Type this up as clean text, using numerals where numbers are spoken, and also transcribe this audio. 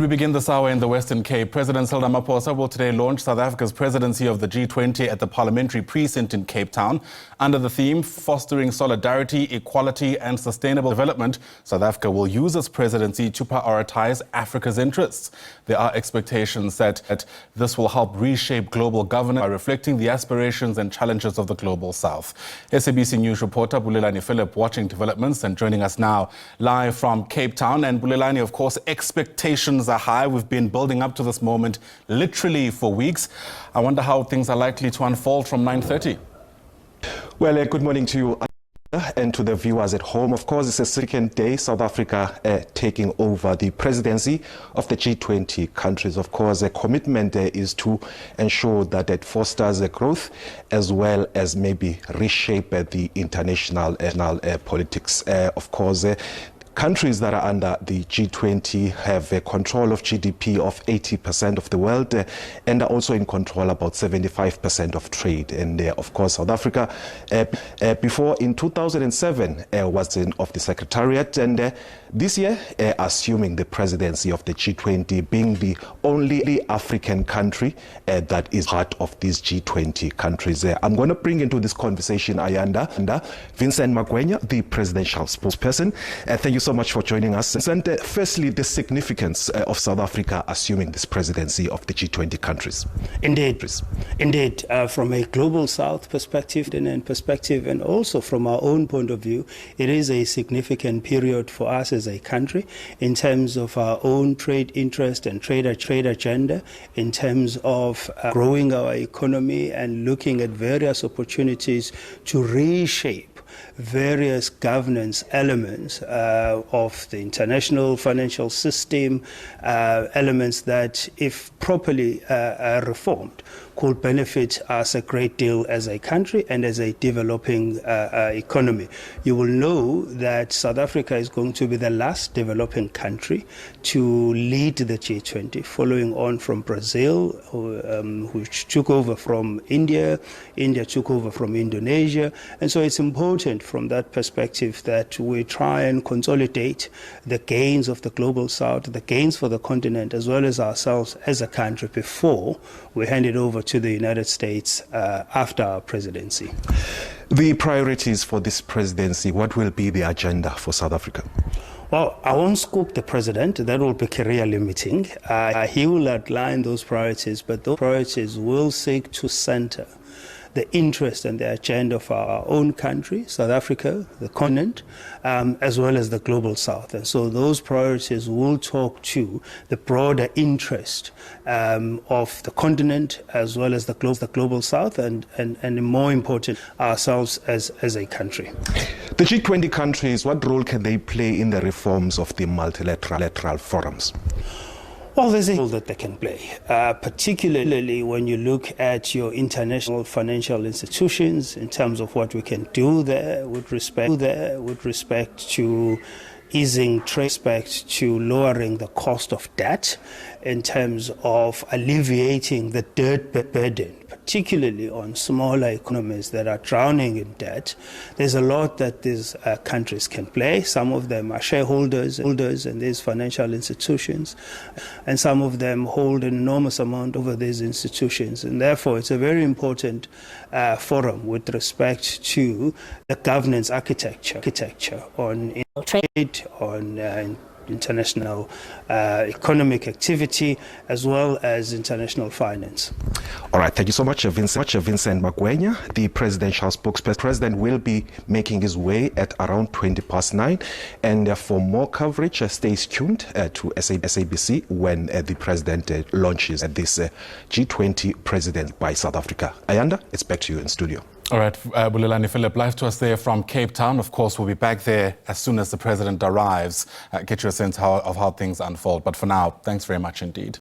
we begin this hour in the Western Cape, President Cyril Ramaphosa will today launch South Africa's presidency of the G20 at the Parliamentary precinct in Cape Town. Under the theme, Fostering Solidarity, Equality and Sustainable Development, South Africa will use its presidency to prioritise Africa's interests. There are expectations that this will help reshape global governance by reflecting the aspirations and challenges of the global South. SABC News reporter Bulelani Phillip watching developments and joining us now live from Cape Town. And Bulelani, of course, expectations are high. We've been building up to this moment literally for weeks. I wonder how things are likely to unfold from 9:30. Well, good morning to you and to the viewers at home. Of course, it's a second day, South Africa taking over the presidency of the G20 countries. Of course, a commitment is to ensure that it fosters growth as well as maybe reshape the international politics. Of course, countries that are under the G20 have a control of GDP of 80% of the world and are also in control about 75% of trade. And of course, South Africa, before in 2007, was of the Secretariat. And this year, assuming the presidency of the G20, being the only African country that is part of these G20 countries. I'm going to bring into this conversation, Ayanda, Vincent Magwenya, the presidential spokesperson. Thank you so much for joining us. And firstly, the significance of South Africa assuming this presidency of the G20 countries. Indeed, from a global South perspective and also from our own point of view, it is a significant period for us as a country in terms of our own trade interest and trade agenda, in terms of growing our economy and looking at various opportunities to reshape various governance elements of the international financial system, elements that, if properly reformed, could benefit us a great deal as a country and as a developing economy. You will know that South Africa is going to be the last developing country to lead the G20, following on from Brazil, which took over from India. India took over from Indonesia. And so it's important from that perspective that we try and consolidate the gains of the global South, the gains for the continent, as well as ourselves as a country before we hand it over to the United States after our presidency. The priorities for this presidency, what will be the agenda for South Africa? Well, I won't scoop the president. That will be career limiting. He will outline those priorities, but those priorities will seek to center the interest and the agenda of our own country, South Africa, the continent, as well as the global South. And so those priorities will talk to the broader interest of the continent as well as the global South and more important, ourselves as a country. The G20 countries, what role can they play in the reforms of the multilateral forums? Well, there's a role that they can play, particularly when you look at your international financial institutions in terms of what we can do there with respect to easing trade, respect to lowering the cost of debt, in terms of alleviating the debt burden, particularly on smaller economies that are drowning in debt. There's a lot that these countries can play. Some of them are shareholders in these financial institutions, and some of them hold an enormous amount over these institutions. And therefore, it's a very important forum with respect to the governance architecture on trade, on international economic activity, as well as international finance. All right, thank you so much, Vincent Magwenya, the presidential spokesperson. The president will be making his way at around 9:20. And for more coverage, stay tuned to SABC when the president launches this G20 president by South Africa. Ayanda, it's back to you in studio. All right, Bulelani Phillip, live to us there from Cape Town. Of course, we'll be back there as soon as the president arrives, get you a sense of how things unfold. But for now, thanks very much indeed.